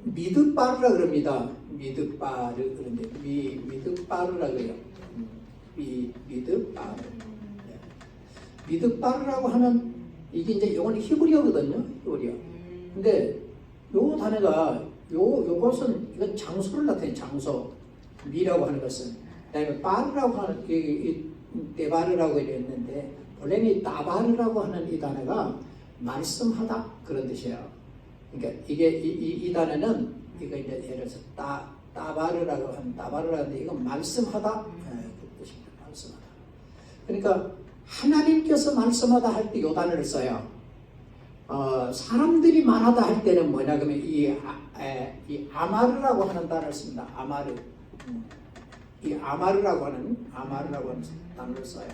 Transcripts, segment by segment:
미드바르라 그럽니다. 미드바르 그런데 미드바르라 그래요. 미드바르. 미드바르라고 하는 이게 이제 이건 히브리어거든요. 히브리어. 근데 요 단어가 요것은 이건 장소를 나타내는 장소. 미라고 하는 것은 그다음에 바르라고 하는 이 데바르라고 있는데 원래는 이 다바르라고 하는 이 단어가 말씀하다 그런 뜻이에요. 그러니까 이게 이 단어는 이거 이제 예를 들어서 다바르라고 하는 다바르라는데 이건 말씀하다 그 뜻입니다. 말씀하다. 그러니까 하나님께서 말씀하다 할 때 이 단어를 써요. 사람들이 말하다 할 때는 뭐냐 그러면 이 아마르라고 하는 단어를 씁니다. 아마르. 이 아마르라고 하는 단어를 써요.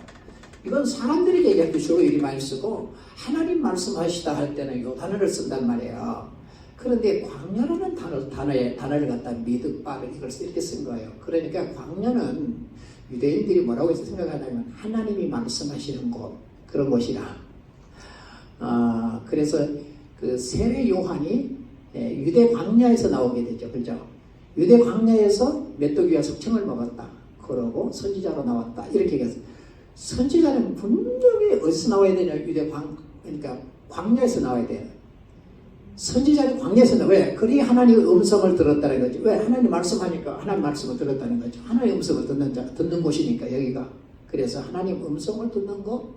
이건 사람들에게 얘기할 때 주로 이리 많이 쓰고 하나님 말씀하시다 할 때는 이 단어를 쓴단 말이에요. 그런데 광야라는 단어를 갖다 미드바르 이걸 이렇게 쓴 거예요. 그러니까 광야는 유대인들이 뭐라고 생각하냐면 하나님이 말씀하시는 곳 그런 곳이라. 그래서 그 세례 요한이 유대 광야에서 나오게 되죠. 그죠? 유대 광야에서 메뚜기와 석청을 먹었다. 그러고 선지자로 나왔다. 이렇게 얘기했어요. 선지자는 분명히 어디서 나와야 되냐? 그러니까 광야에서 나와야 돼요. 선지자는 광야에서 나와요. 왜? 그리 하나님의 음성을 들었다는 거죠. 왜? 하나님 말씀하니까 하나님 말씀을 들었다는 거죠. 하나님의 음성을 듣는 곳이니까 여기가. 그래서 하나님 음성을 듣는 곳.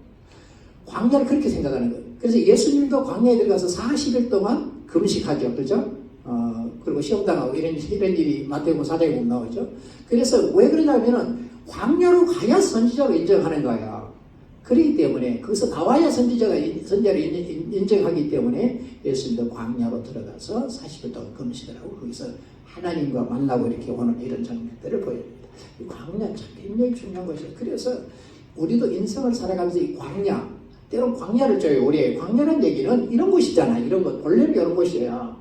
광야를 그렇게 생각하는 거예요. 그래서 예수님도 광야에 들어가서 40일 동안 금식하죠. 그죠? 그리고 시험당하고 이런 일이 마태복음 4장에 보면 나오죠. 그래서 왜 그러냐면은 광야로 가야 선지자로 인정하는 거예요. 그렇기 때문에 거기서 나와야 선지자를 인정하기 때문에 예수님도 광야로 들어가서 40일 동안 금식을 하고 거기서 하나님과 만나고 이렇게 오는 이런 장면들을 보여줍니다. 이 광야 참 굉장히 중요한 것이에요. 그래서 우리도 인생을 살아가면서 이 광야, 때론 광야를 줘요. 우리 광야라는 얘기는 이런 곳이잖아요. 이런 것, 본래는 이런 곳이에요.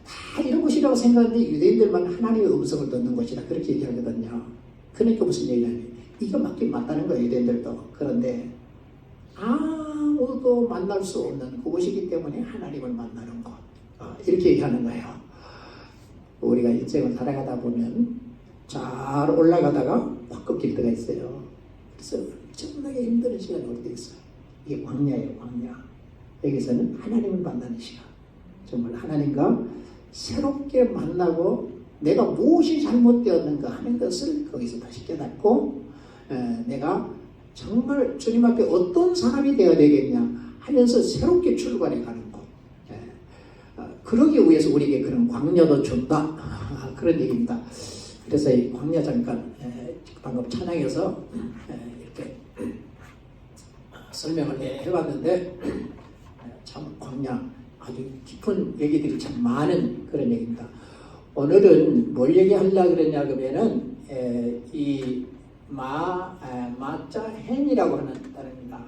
다 이런 곳이라고 생각하는데 유대인들만 하나님의 음성을 듣는 곳이라 그렇게 얘기하거든요. 그러니까 무슨 얘기냐면 이거 맞긴 맞다는 거예요. 유대인들도. 그런데 아무도 만날 수 없는 그곳이기 때문에 하나님을 만나는 곳. 이렇게 얘기하는 거예요. 우리가 인생을 살아가다 보면 잘 올라가다가 확 꺾일 때가 있어요. 그래서 엄청나게 힘든 시간이 올 때 있어요. 이게 광야예요. 광야. 여기서는 하나님을 만나는 시간. 정말 하나님과 새롭게 만나고 내가 무엇이 잘못되었는가 하는 것을 거기서 다시 깨닫고 내가 정말 주님 앞에 어떤 사람이 되어야 되겠냐 하면서 새롭게 출발해 가는 곳. 그러기 위해서 우리에게 그런 광야도 준다. 그런 얘기입니다. 그래서 이 광야 잠깐 방금 찬양에서 이렇게 설명을 해봤는데 참 광야 아주 깊은 얘기들이 참 많은 그런 얘기입니다. 오늘은 뭘 얘기하려고 그러냐 그러면은 이 마자 헨이라고 하는 단어입니다.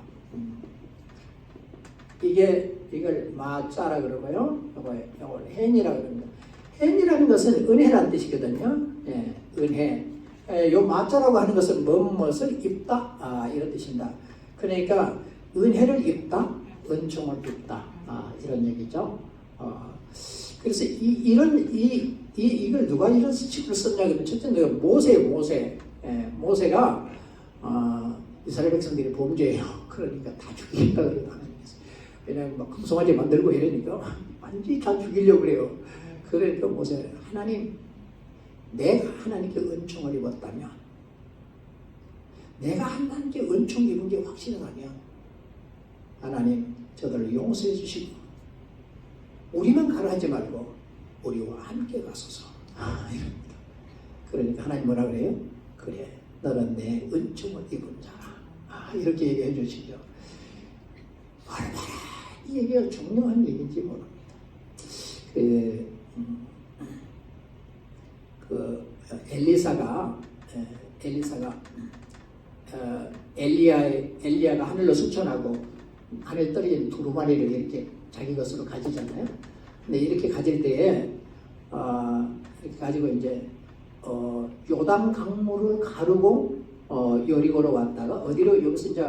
이걸 마자라 그러고요. 이걸 헨이라고 그럽니다. 헨이라는 것은 은혜라는 뜻이거든요. 은혜. 요 마자라고 하는 것은 무엇을 입다 이런 뜻입니다. 그러니까 은혜를 입다, 은총을 입다 이런 얘기죠. 그래서 이걸 누가 이런 식으로 썼냐 그러면 첫째 모세가 이스라엘 백성들이 범죄해요. 그러니까 다 죽이겠다 그래요. 왜냐하면 막 금송아지 만들고 이러니까 완전히 다 죽이려고 그래요. 그러니까 모세 하나님 내가 하나님께 은총을 입었다면 내가 하나님께 은총 입은 게 확실하다면 하나님 저들을 용서해 주시고 우리만 가라 하지 말고 우리와 함께 가소서. 이럽니다. 그러니까 하나님 뭐라 그래요? 그래 너는 내 은총을 입은 자라. 이렇게 얘기해 주시죠. 얼마나 이 얘기가 중요한 얘기인지 모릅니다. 엘리야가 하늘로 승천하고 하늘 떨어진 두루마리를 이렇게 자기 것으로 가지잖아요. 근데 이렇게 가질 때에 이렇게 가지고 이제 요단 강물을 가르고 여리고로 왔다가 어디로 여기서 이제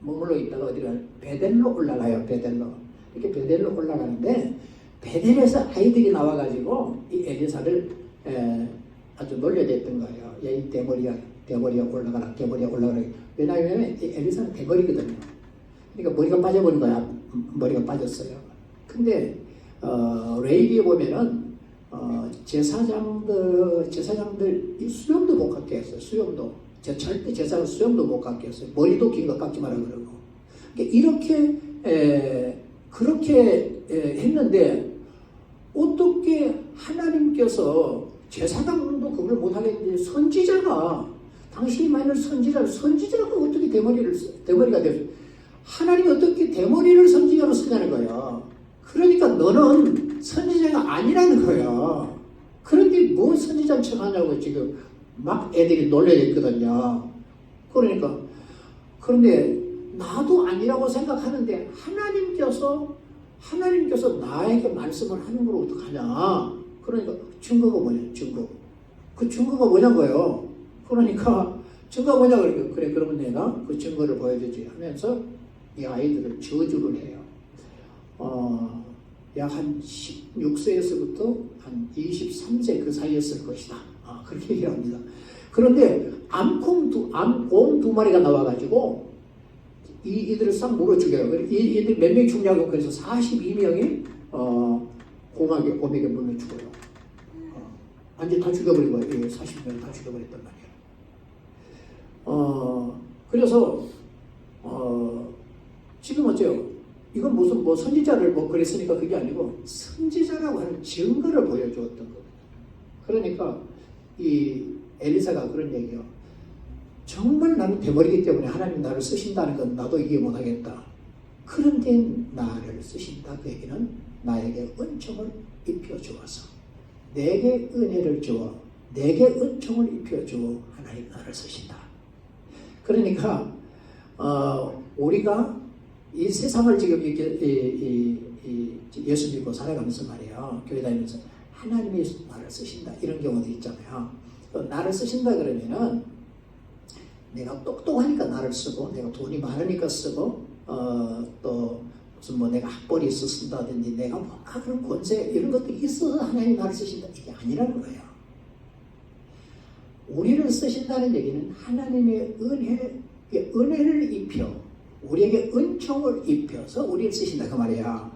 머물러 있다가 어디로 베델로 올라가요. 베델로 이렇게 베델로 올라가는데 베델에서 아이들이 나와가지고 이 엘리사를 아주 놀려댔던 거예요. 야, 이 대머리가 올라가라, 대머리가 올라가라. 왜냐하면 이 엘리사는 대머리거든요. 그러니까 머리가 빠져버린 거야. 머리가 빠졌어요. 근데 레위기에 보면은 제사장들 이 수염도 못 갖게 했어요. 수염도 절대 제사장 수염도 못 갖게 했어요. 머리도 긴 거 깎지 마라 그러고. 그러니까 이렇게 그렇게 했는데 어떻게 하나님께서 제사장도 그걸 못 하겠는데 선지자가 당신이 만일 선지자가 어떻게 대머리가 됐어요? 하나님이 어떻게 대머리를 선지자로 쓰냐는 거예요. 그러니까 너는 선지자가 아니라는 거예요. 그런데 뭐 선지자인 척 하냐고 지금 막 애들이 놀려댔거든요. 그런데 나도 아니라고 생각하는데 하나님께서 나에게 말씀을 하는 걸 어떡하냐. 그러니까 증거가 뭐냐, 증거. 그 증거가 뭐냐고요. 그러니까 증거가 뭐냐 그러니까 그래 그러면 내가 그 증거를 보여주지 하면서 이 아이들을 저주를 해요. 약 한 16세에서부터 한 23세 그 사이였을 것이다. 그렇게 얘기를 합니다. 그런데 암곰 두 마리가 나와가지고 이들을 싹 물어 죽여요. 이들 몇 명이 죽냐고 그래서 42명이 곰에게 물려 죽어요. 완전 다 죽여버린 거예요. 40명 다 죽여버렸단 말이에요. 그래서 지금 어째요? 이건 무슨 뭐 선지자를 뭐 그랬으니까 그게 아니고 선지자라고 하는 증거를 보여주었던 겁니다. 그러니까 이 엘리사가 그런 얘기요. 정말 나는 대머리이기 때문에 하나님 나를 쓰신다는 건 나도 이해 못하겠다. 그런데 나를 쓰신다. 그 얘기는 나에게 은총을 입혀주어서 내게 은혜를 주어 내게 은총을 입혀주어 하나님 나를 쓰신다. 그러니까 우리가 이 세상을 지금 이렇게 예수 믿고 살아가면서 말이에요. 교회 다니면서 하나님이 나를 쓰신다 이런 경우도 있잖아요. 나를 쓰신다 그러면은 내가 똑똑하니까 나를 쓰고 내가 돈이 많으니까 쓰고 또 무슨 뭐 내가 학벌이 있어 쓴다든지 내가 뭔가 그런 권세 이런 것도 있어서 하나님이 나를 쓰신다 이게 아니라는 거예요. 우리를 쓰신다는 얘기는 하나님의 은혜를 입혀 우리에게 은총을 입혀서 우리를 쓰신다 그 말이야.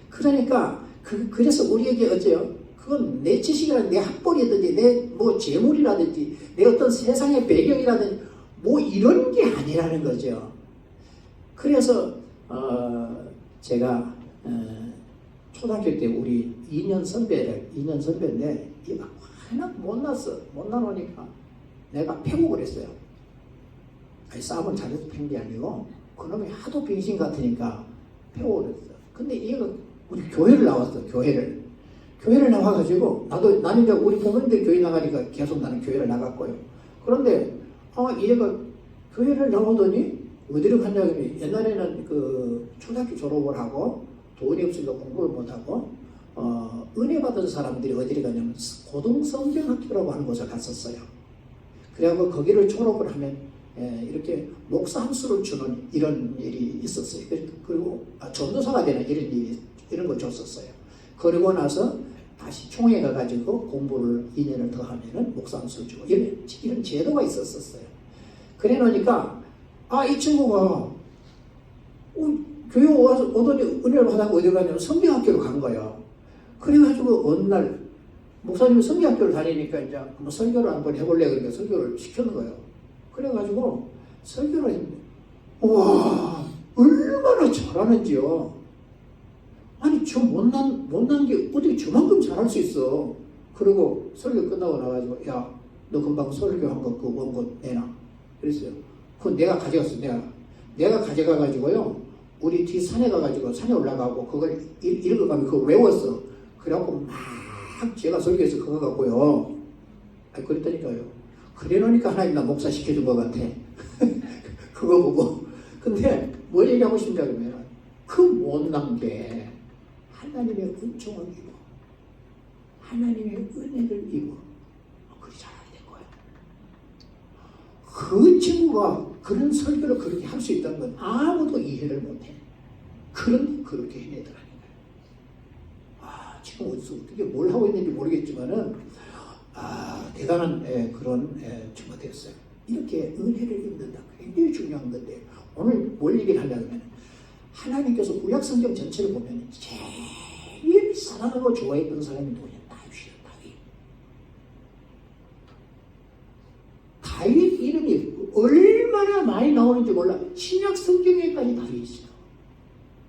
그러니까 그래서 우리에게 어째요? 그건 내 지식이라든지 내 학벌이라든지 내 뭐 재물이라든지 내 어떤 세상의 배경이라든지 뭐 이런 게 아니라는 거죠. 그래서 제가 초등학교 때 우리 2년 선배인데 얘가 하나 못나오니까 내가 패고 그랬어요. 아니 싸움을 잘해서 팬 게 아니고 그놈이 하도 빙신 같으니까 패고 그랬어요. 근데 얘가 우리 교회를 나왔어. 교회를 나와가지고 나는 이제 우리 부모님들 교회 나가니까 계속 나는 교회를 나갔고요. 그런데 얘가 교회를 나오더니 어디로 갔냐면 옛날에는 그 초등학교 졸업을 하고 돈이 없으니까 공부를 못하고 은혜 받은 사람들이 어디로 갔냐면 고등성경학교라고 하는 곳에 갔었어요. 그래갖고 거기를 졸업을 하면 이렇게 목사 한 수를 주는 이런 일이 있었어요. 그리고 전도사가 되는 이런 걸 줬었어요. 그러고 나서 다시 총회 가가지고 공부를 2년을 더 하면은 목사 한 수를 주고 이런 제도가 있었어요. 그래 놓으니까 이 친구가 교회 오더니 은혜를 받아서 어디 가냐면 성경학교로 간 거예요. 그래가지고 어느 날 목사님이 성경학교를 다니니까 이제 한번 설교를 한번 해볼래 그러니까 설교를 시켜는 거예요. 그래가지고 설교를 했는데 와 얼마나 잘하는지요. 아니 저 못난 게 어떻게 저만큼 잘할 수 있어. 그리고 설교 끝나고 나가지고 야 너 금방 설교한 거 그거 원고 내놔 그랬어요. 그건 내가 가져갔어. 내가 가져가가지고요 우리 뒤 산에 가가지고 산에 올라가고 그걸 읽어가면 그거 외웠어. 그래갖고 막 제가 설교해서 그거 갖고요 그랬다니까요. 그래 놓으니까 하나님 나 목사 시켜준 것 같아. 그거 보고. 근데 뭘 얘기하고 싶냐 그러면 그 못난 게 하나님의 은총을 입어 하나님의 은혜를 입어 그리 잘하게 된 거예요. 그 친구가 그런 설교를 그렇게 할 수 있다는 건 아무도 이해를 못해. 그런데 그렇게 해내더라는 거예요. 지금 어떻게 뭘 하고 있는지 모르겠지만은 대단한 그런 주가 되었어요. 이렇게 은혜를 입는다. 굉장히 중요한 건데 오늘 뭘 얘기를 하려면 하나님께서 구약 성경 전체를 보면 제일 사랑하고 좋아했던 사람이 누구냐? 다윗이야. 다윗 이름이 얼마나 많이 나오는지 몰라. 신약 성경에까지 다윗이 있어.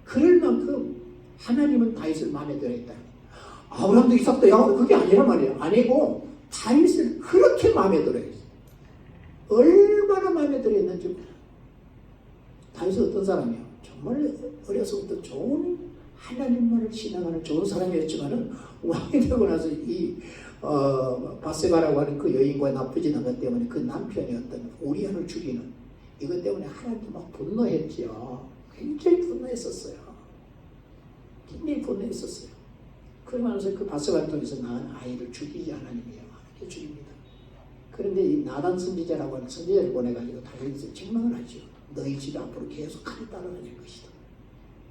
그럴 만큼 하나님은 다윗을 마음에 들어했다. 아브라함도 이삭도 야곱도 그게 아니란 말이야. 아니고 다윗을 그렇게 마음에 들어했어. 얼마나 마음에 들어했는지. 다윗은 어떤 사람이야? 정말 어려서부터 좋은 하나님만을 신앙하는 좋은 사람이었지만은 왕이 되고 나서 이 바세바라고 하는 그 여인과 나쁘진 것 때문에 그 남편이 어떤 우리아를 죽이는 이것 때문에 하나님께 막 분노했죠. 굉장히 분노했었어요. 굉장히 분노했었어요. 그러면서 그 바세바를 통해서 낳은 아이를 죽이지 하나님이요. 하나님께 죽입니다. 그런데 이 나단 선지자라고 하는 선지자를 보내가지고 다윗을 책망을 하죠. 너희 집 앞으로 계속 칼이 따라다닐 것이다.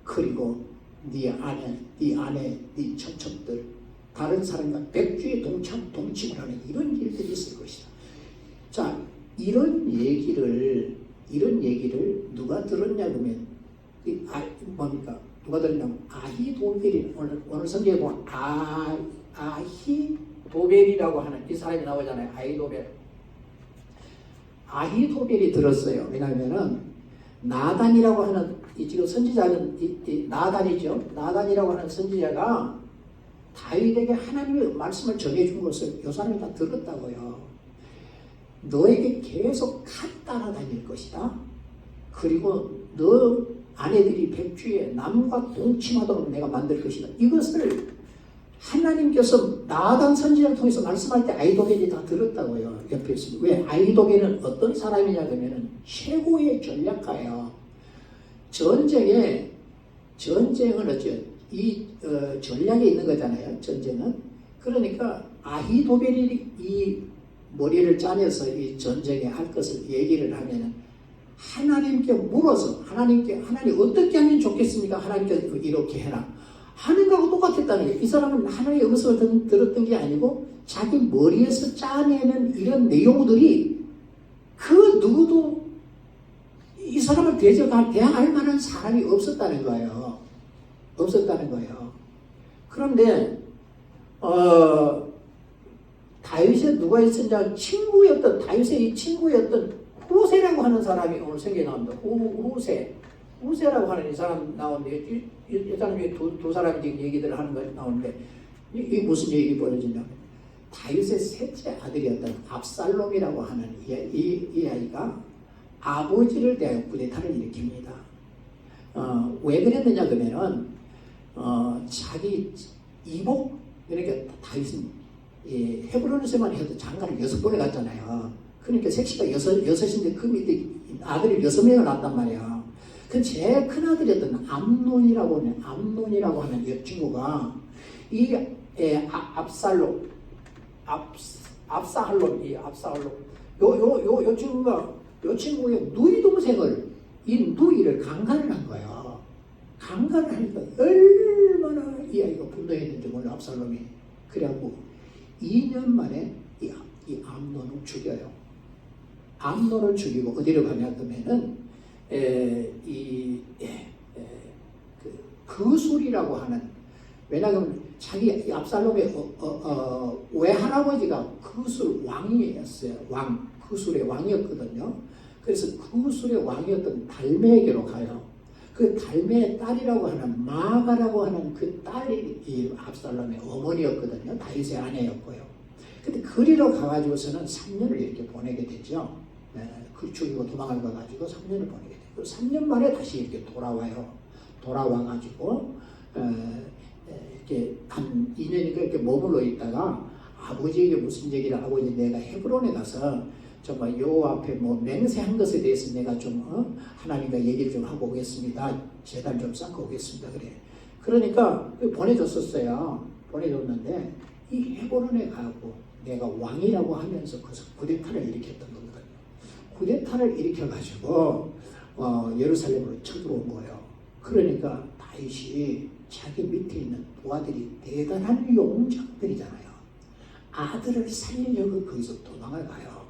그리고 네 아내, 네 천첩들, 다른 사람과 백주에 동침을 하는 이런 일들이 있을 것이다. 자, 이런 얘기를 누가 들었냐 그러면 뭡니까? 누가 들었냐면 아히도벨이 오늘 성경에 보면 아히도벨이라고 하는 이 사람이 나오잖아요. 아히도벨이 들었어요. 왜냐하면은 나단이라고 하는 지금 선지자는 나단이죠. 나단이라고 하는 선지자가 다윗에게 하나님의 말씀을 전해준 것을 이 사람이 다 들었다고요. 너에게 계속 칼 따라다닐 것이다. 그리고 너 아내들이 백주에 남과 동침하도록 내가 만들 것이다. 이것을 하나님께서 나단 선지자를 통해서 말씀할 때 아히도벨이 다 들었다고요. 옆에 있습니다. 왜? 아히도벨은 어떤 사람이냐 그러면 최고의 전략가예요. 전쟁은 어째 이 전략이 있는 거잖아요. 전쟁은. 그러니까 아히도벨이 이 머리를 짜내서 이 전쟁에 할 것을 얘기를 하면은 하나님께 물어서 하나님 어떻게 하면 좋겠습니까? 하나님께 이렇게 해라. 하는 거하고 똑같았다는 거예요. 이 사람은 하나님의 음성을 들었던 게 아니고 자기 머리에서 짜내는 이런 내용들이 그 누구도 이 사람을 대항할 만한 사람이 없었다는 거예요. 그런데 다윗에 누가 있었냐? 다윗의 이 친구였던 후세라고 하는 사람이 오늘 생각이 나옵니다. 후세라고 하는 이 사람 나오는데 이 사람이 두 사람이 지금 얘기들을 하는 거 나오는데 이게 무슨 얘기 벌어지냐면 다윗의 셋째 아들이었던 압살롬이라고 하는 이 아이가 아버지를 대하여 쿠데타를 일으킵니다. 왜 그랬느냐 그러면은 자기 이복 그러니까 다윗은 헤브론에서만 해도 장가를 6번을 갔잖아요. 그러니까 색시가 여섯인데 그 밑에 아들이 6명을 낳았단 말이야. 그 제일 큰 아들이었던 암논이라고 하는 여친구가 이 압살롬 요 친구의 누이 동생을 이 누이를 강간을 한 거야. 강간을 하니까 얼마나 이 아이가 분노했는지 몰라. 압살롬이. 그래갖고 2년 만에 이 암논을 죽여요. 암논을 죽이고 어디로 가냐 그러면은 그술이라고 하는, 왜냐하면 자기 압살롬의 외할아버지가 그술 왕이었어요. 그술의 왕이었거든요. 그래서 그술의 왕이었던 달메에게로 가요. 그 달메의 딸이라고 하는 마가라고 하는 그 딸이 이 압살롬의 어머니였거든요. 다윗의 아내였고요. 근데 그리로 가가지고서는 3년을 이렇게 보내게 되죠. 그 죽이고 도망을 가가지고 3년을 보내게 돼요. 3년 만에 다시 이렇게 돌아와가지고 이렇게 한 2년인가 이렇게 머물러 있다가 아버지에게 무슨 얘기를 하고 이제 내가 헤브론에 가서 정말 요 앞에 뭐 맹세한 것에 대해서 내가 좀 하나님과 얘기를 좀 하고 오겠습니다. 제단 좀 쌓고 오겠습니다. 그래. 그러니까 보내줬었어요. 보내줬는데 이 헤브론에 가고 내가 왕이라고 하면서 그래서 쿠데타를 일으켰던 거거든요. 쿠데타를 일으켜가지고 예루살렘으로 쳐들어온 거예요. 그러니까 다윗이 자기 밑에 있는 부하들이 대단한 용장들이잖아요. 아들을 살리려고 거기서 도망을 가요.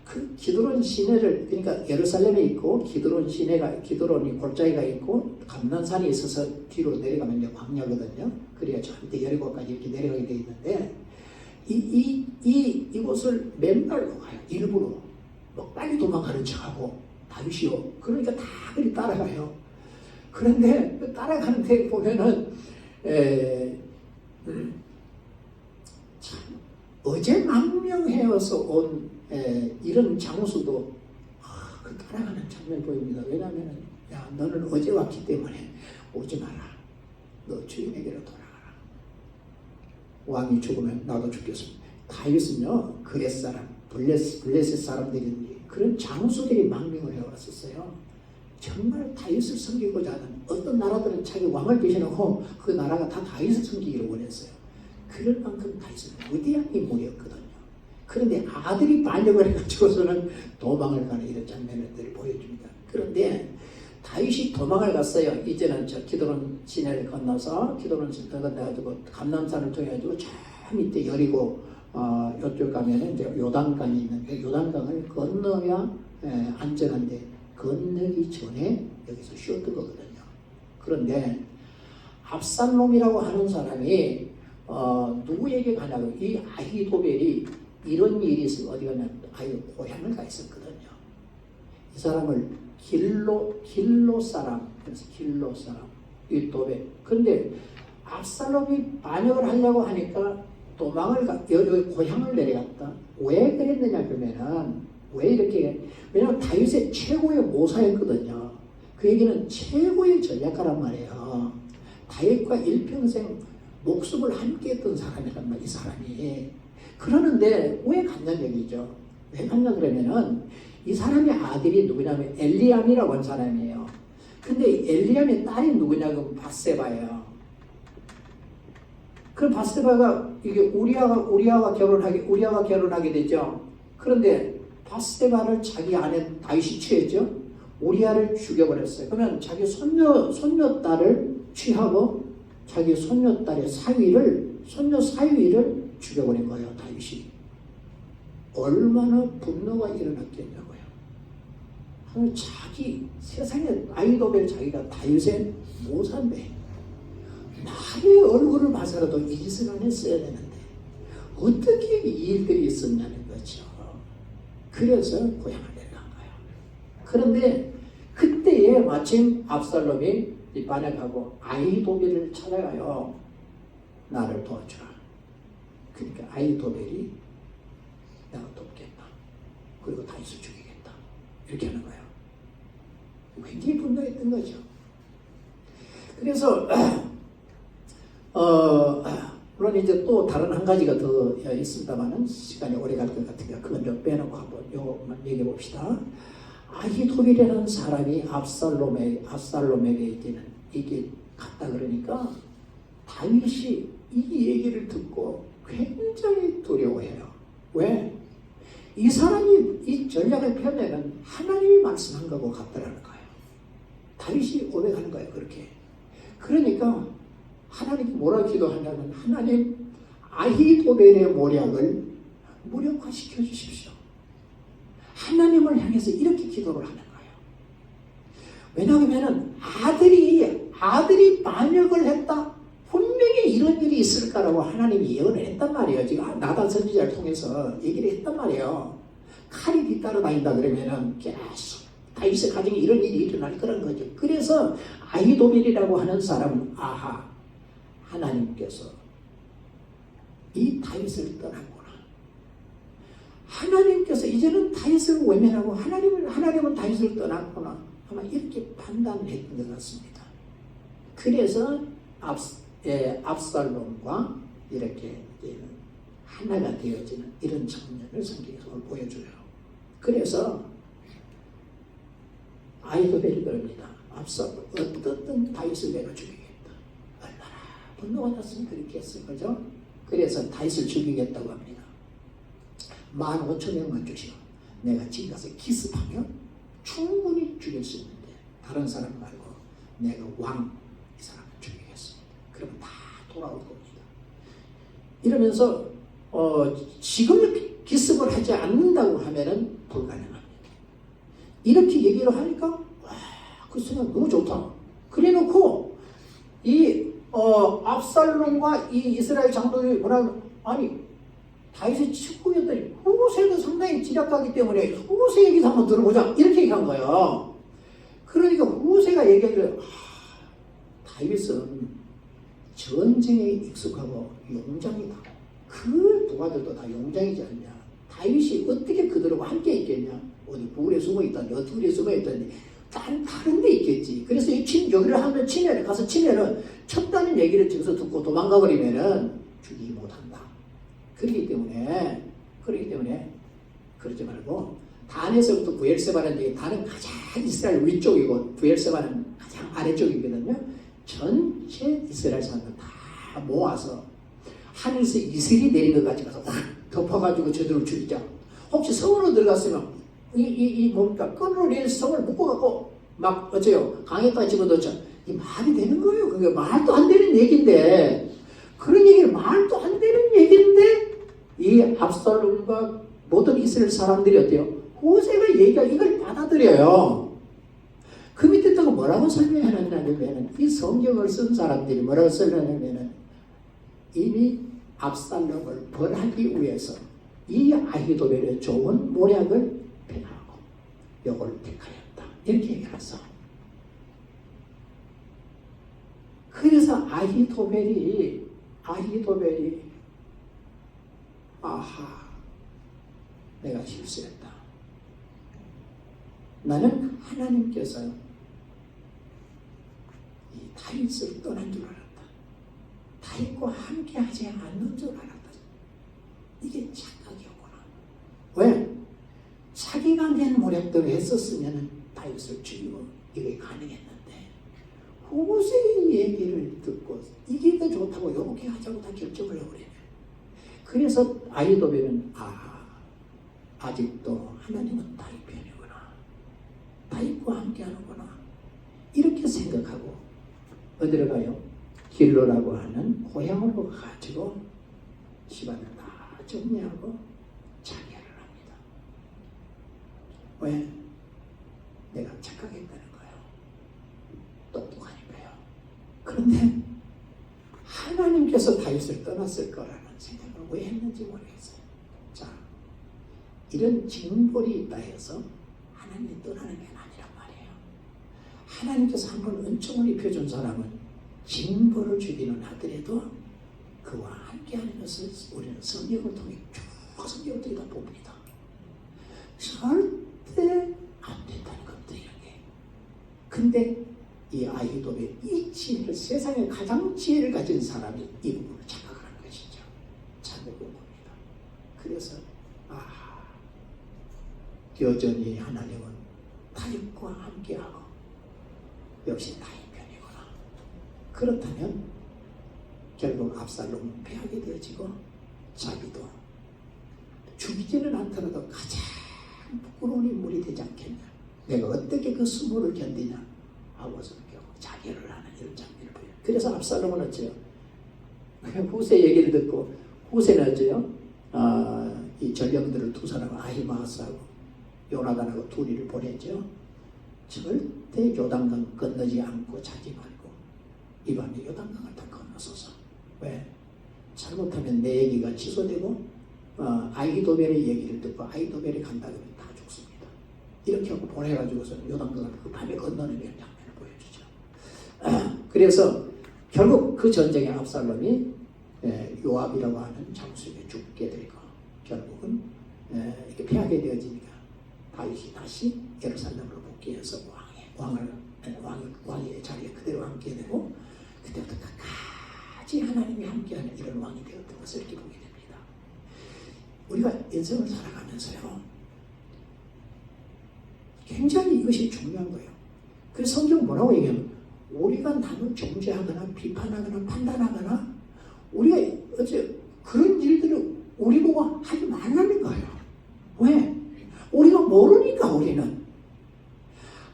그 기드론 시내를, 그러니까 예루살렘에 있고 기드론이 골짜기가 있고 감난산이 있어서 뒤로 내려가면 이제 광야거든요. 그래야 저한테 여리고까지 이렇게 내려가게 돼 있는데 이곳을 맨발로 가요. 일부러 뭐 빨리 도망가는 척하고 다윗이요. 그러니까 다 그리 따라가요. 그런데 그 따라가는데 보면은 참 어제 망명해서 온 이런 장수도 그 따라가는 장면이 보입니다. 왜냐하면 야 너는 어제 왔기 때문에 오지 마라. 너 주인에게로 돌아가라. 왕이 죽으면 나도 죽겠습니다. 다윗은요 그렛 사람, 블레셋 사람들이 그런 장수들이 망명을 해왔었어요. 정말 다윗을 섬기고자 하는 어떤 나라들은 자기 왕을 배신하고 그 나라가 다 다윗을 섬기기를 원했어요. 그럴 만큼 다윗은 위대한 인물이었거든요. 그런데 아들이 반역을 해가지고서는 도망을 가는 이런 장면들을 보여줍니다. 그런데 다윗이 도망을 갔어요. 이제는 저 기드론 시내를 건너서 기드론 시내를 건너가지고 감남산을 통해가지고 저 밑에 여리고 이쪽 가면은 이제 요단강이 있는데 요단강을 건너야 안전한데 건너기 전에 여기서 쉬었던 거거든요. 그런데 압살롬이라고 하는 사람이 누구에게 가냐고 이 아히도벨이 이런 일이 있어 어디 가냐면 아유 고향을 가 있었거든요. 이 사람을 길로 사람, 그래서 길로 사람 이 도벨. 그런데 압살롬이 반역을 하려고 하니까 도망을 여기 고향을 내려갔다. 왜 그랬느냐 그러면은 왜 이렇게 왜냐하면 다윗의 최고의 모사였거든요. 그 얘기는 최고의 전략가란 말이에요. 다윗과 일평생 목숨을 함께했던 사람이란 말이에요. 이 사람이. 그러는데 왜 갔냐는 얘기죠. 왜 갔냐 그러면은 이 사람의 아들이 누구냐면 엘리암이라고 하는 사람이에요. 근데 엘리암의 딸이 누구냐면 밧세바예요. 그 밧세바가 이게 우리아가 결혼하게 되죠. 그런데 밧세바를 자기 아내 다윗이 취했죠. 우리아를 죽여버렸어요. 그러면 자기 손녀딸을 취하고 자기 손녀딸의 손녀 사위를 죽여버린 거예요. 다윗이. 얼마나 분노가 일어났겠냐고요. 자기 세상에 아히도벨 자기가 다윗의 모사인데 나의 얼굴을 봐서라도 이 짓을 안 했어야 되는데 어떻게 이 일들이 있었냐는 거죠. 그래서 고향을 내려간 거예요. 그런데 그때에 마침 압살롬이 반역하고 아히도벨을 찾아가요. 나를 도와주라. 그러니까 아히도벨이 내가 돕겠다. 그리고 다윗을 죽이겠다. 이렇게 하는 거예요. 굉장히 분노했던 거죠. 그래서 물론 이제 또 다른 한 가지가 더 있습니다만은 시간이 오래 갈 것 같으니까 그건 좀 빼놓고 한번 요것만 얘기해 봅시다. 아히도벨이라는 사람이 압살롬에게 이제는 이게 갔다 그러니까 다윗이 이 얘기를 듣고 굉장히 두려워해요. 왜? 이 사람이 이 전략을 펴면은 하나님이 말씀한 거고 같다라는 거예요. 다윗이 고백하는 거예요. 그렇게. 그러니까 하나님이 뭐라고 기도하냐면 하나님 아히도벨의 모략을 무력화시켜 주십시오. 하나님을 향해서 이렇게 기도를 하는 거예요. 왜냐하면 아들이 반역을 했다. 분명히 이런 일이 있을 거라고 하나님이 예언을 했단 말이에요. 지금 나단 선지자를 통해서 얘기를 했단 말이에요. 칼이 뒤따라 다닌다 그러면은 계속 다윗의 가정에 이런 일이 일어날 거란 거죠. 그래서 아히도벨이라고 하는 사람은 하나님께서 이 다윗을 떠났구나. 하나님께서 이제는 다윗을 외면하고 하나님은 다윗을 떠났구나. 아마 이렇게 판단을 했던 것 같습니다. 그래서 압살롬과 이렇게 하나가 되어지는 이런 장면을 성경에서 보여줘요. 그래서 아히도벨이 그럽니다. 압살롬 어떻든 다윗을 내가 죽이겠다. 얼마나 분노가 났으면 그렇게 했을 거죠. 그래서 다윗을 죽이겠다고 합니다. 15,000명만 주시오. 내가 지금 가서 기습하면 충분히 죽일 수 있는데 다른 사람 말고 내가 이 사람을 죽이겠어. 돌아올 겁니다. 이러면서 지금 기습을 하지 않는다고 하면은 불가능합니다. 이렇게 얘기를 하니까 와, 그 생각 너무 좋다. 그래놓고 이 압살롬과 이 이스라엘 장로들이 뭐라 아니 다윗의 측근이었더니 후세가 상당히 지략가기 때문에 후세 얘기도 한번 들어보자 이렇게 얘기한 거예요. 그러니까 후세가 얘기하기를 다윗은 전쟁에 익숙하고 용장이다. 그 누가들도 다 용장이지 않냐. 다윗이 어떻게 그들하고 함께 있겠냐. 어디 굴에 숨어있다니 어디 숨어있다니 다른 데 있겠지. 그래서 여기를 하면 친애를 가서 친애를 쳤다는 얘기를 저기서 듣고 도망가 버리면은 죽이지 못한다. 그렇기 때문에 그러지 말고 단에서부터 부엘세바라는 얘기, 단은 가장 이스라엘 위쪽이고 부엘세바는 가장 아래쪽이거든요. 전체 이스라엘 사람들 다 모아서 하늘에서 이슬이 내리는 것 같이 가서 확 덮어가지고 저들을 죽이자. 혹시 성으로 들어갔으면 뭡니까? 끈으로 내린 성을 묶어갖고 막 어째요? 강에까지 집어넣자. 이 말이 되는 거예요. 그게 말도 안 되는 얘기인데 그런 얘기를 말도 안 되는 얘기인데 이 압살롬과 모든 이스라엘 사람들이 어때요? 호세가 얘기가 이걸 받아들여요. 그 밑에 다가 뭐라고 설명해놨냐면 이 성경을 쓴 사람들이 뭐라고 설명하냐면 이미 압살롬을 벌하기 위해서 이 아히도벨의 좋은 모략을 폐하고 요걸 택하였다. 이렇게 얘기했어. 그래서 아히도벨이 아하 내가 실수했다. 나는 하나님께서 이 다윗을 떠난 줄 알았다. 다윗과 함께 하지 않는 줄 알았다. 이게 착각이었구나. 왜? 자기가 낸 모략대로 했었으면 다윗을 죽이고 이게 가능했는데 호세의 얘기를 듣고 이게 더 좋다고 이렇게 하자고 다 결정을 해버리네. 그래서 아히도벨은 아직도 하나님은 다윗 편이구나. 다윗과 함께 하는구나. 이렇게 생각하고 어디로 가요? 길로라고 하는 고향으로 가지고 집안을 다 정리하고 자결을 합니다. 왜? 내가 착각했다는 거예요. 똑똑하니까요. 그런데 하나님께서 다윗을 떠났을 거라는 생각을 왜 했는지 모르겠어요. 자, 이런 징벌이 있다 해서 하나님이 떠나는 게 아니란 말이에요. 하나님께서 한번 은총을 입혀준 사람은 징벌을 주기는 하더라도 그와 함께하는 것을 우리는 성경을 통해 쭉 성경을 통해 다 봅니다. 절대 안 된다는 것도 이런 게. 근데 이 아히도벨 이 지혜를 세상에 가장 지혜를 가진 사람이 이 부분을 착각을 하는 것이죠. 잘못 본 겁니다. 그래서 여전히 하나님은 다윗과 함께하고 역시 다윗 편이구나. 그렇다면 결국 압살롬은 패하게 되어지고 자기도 죽이지는 않더라도 가장 부끄러운 인물이 되지 않겠냐. 내가 어떻게 그 수모를 견디냐 하고서 결국 자결을 하는 이런 장면을 보여요. 그래서 압살롬은 어째요? 후세 얘기를 듣고 후세는 어째요? 이 전령들을 두 사람 아히마아스하고 요나단하고 둘이를 보냈죠. 절대 요단강 건너지 않고 자지 말고 이 밤에 요단강을 다 건너서서. 왜? 잘못하면 내 얘기가 취소되고 아히도벨의 얘기를 듣고 아히도벨이 간다 그러면 다 죽습니다. 이렇게 하고 보내가지고서 요단강을 그 밤에 건너는 이런 장면을 보여주죠. 그래서 결국 그 전쟁에 압살롬이 요압이라고 하는 장수에게 죽게 되고 결국은 이렇게 패하게 되어지니까 다윗이 다시 예루살렘으로 복귀해서 왕의 자리에 그대로 함께 되고 그때부터 끝까지 하나님이 함께하는 이런 왕이 되었던 것을 이렇게 보게 됩니다. 우리가 인생을 살아가면서요 굉장히 이것이 중요한 거예요. 그래서 성경은 뭐라고 얘기하면 우리가 남을 정죄하거나 비판하거나 판단하거나 우리가 어째 그런 일들을 우리 보고 하지 말라는 거예요. 왜? 우리가 모르니까 우리는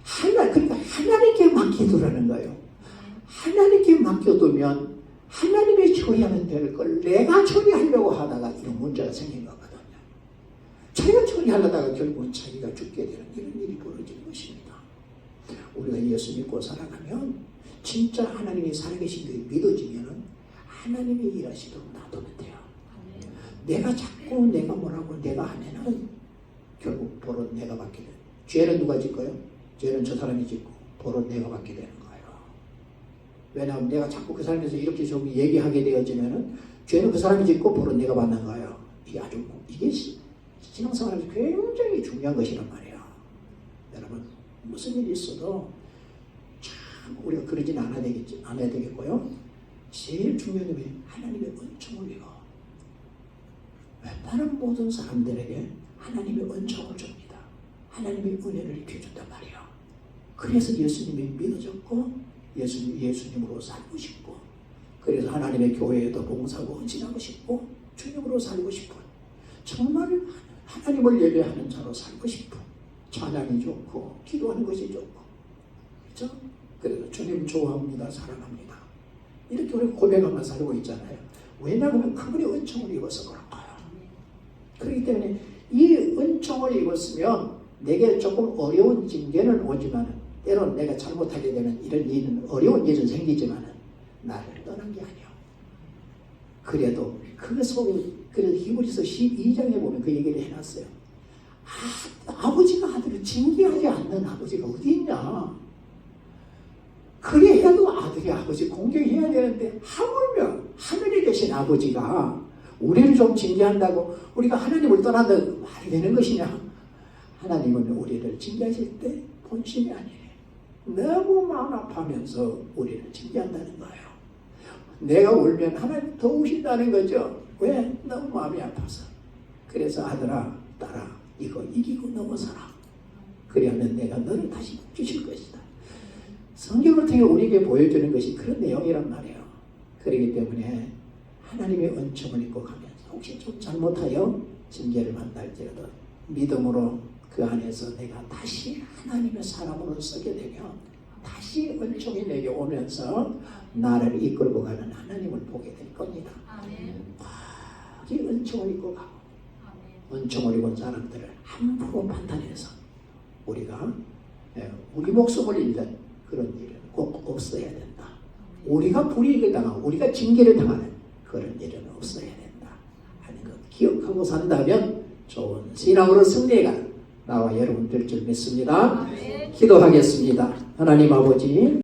그러니까 하나님께 맡겨두라는 거예요. 하나님께 맡겨두면 하나님의 처리하면 될 걸 내가 처리하려고 하다가 이런 문제가 생긴 거거든요. 자기가 처리하려다가 결국은 자기가 죽게 되는 이런 일이 벌어지는 것입니다. 우리가 예수 믿고 살아가면 진짜 하나님이 살아계신 게 믿어지면 하나님이 일하시도록 놔두면 돼요. 내가 자꾸 내가 뭐라고 내가 하면은 결국 벌은 내가 받게 돼요. 죄는 누가 짓고요? 죄는 저 사람이 짓고 벌은 내가 받게 되는 거예요. 왜냐하면 내가 자꾸 그 사람에서 이렇게 좀 얘기하게 되어지면은 죄는 그 사람이 짓고 벌은 내가 받는 거예요. 이게 신앙생활에서 굉장히 중요한 것이란 말이에요. 여러분 무슨 일이 있어도 참 우리가 그러지는 않아야 되겠고요. 제일 중요한 게 하나님의 은총을 이거. 웬만한 모든 사람들에게 하나님의 은총을 줍니다. 하나님의 은혜를 입혀준단 말이에요. 그래서 예수님이 믿어졌고 예수님으로 살고 싶고 그래서 하나님의 교회에도 봉사하고 헌신하고 싶고 주님으로 살고 싶은 정말 하나님을 예배하는 자로 살고 싶은 찬양이 좋고 기도하는 것이 좋고 그렇죠? 그래서 주님 좋아합니다. 사랑합니다. 이렇게 우리 고백하며 살고 있잖아요. 왜냐하면 그분의 은총을 입어서 그런 거예요. 그렇기 때문에 이 은총을 입었으면 내게 조금 어려운 징계는 오지만 때로는 내가 잘못하게 되는 이런 일은 어려운 일은 생기지만 나를 떠난 게 아니야. 그래도 그 속에 그래서 히브리서 12장에 보면 그 얘기를 해놨어요. 아버지가 아들을 징계하지 않는 아버지가 어디 있냐. 그래 해도 아들이 아버지 공경해야 되는데 하물며 하늘에 계신 아버지가 우리를 좀 징계한다고 우리가 하나님을 떠난다고 말이 되는 것이냐. 하나님은 우리를 징계하실 때 본심이 아니에요. 너무 마음 아파하면서 우리를 징계한다는 거예요. 내가 울면 하나님 더 우신다는 거죠. 왜? 너무 마음이 아파서. 그래서 아들아 딸아 이거 이기고 넘어서라. 그리하면 내가 너를 다시 주실 것이다. 성경을 통해 우리에게 보여주는 것이 그런 내용이란 말이에요. 그렇기 때문에 하나님의 은총을 입고 가면서 혹시 좀 잘못하여 징계를 만날지라도 믿음으로 그 안에서 내가 다시 하나님의 사람으로 서게 되면 다시 은총이 내게 오면서 나를 이끌고 가는 하나님을 보게 될 겁니다. 이 은총을 입고 가고 은총을 입은 사람들을 함부로 판단해서 우리가 우리 목숨을 잃는 그런 일은 꼭 없어야 된다. 우리가 불이익을 당하고 우리가 징계를 당하는 그런 일은 없어야 된다 하는 것 기억하고 산다면 좋은 신앙으로 승리해가는 나와 여러분 될 줄 믿습니다. 기도하겠습니다. 하나님 아버지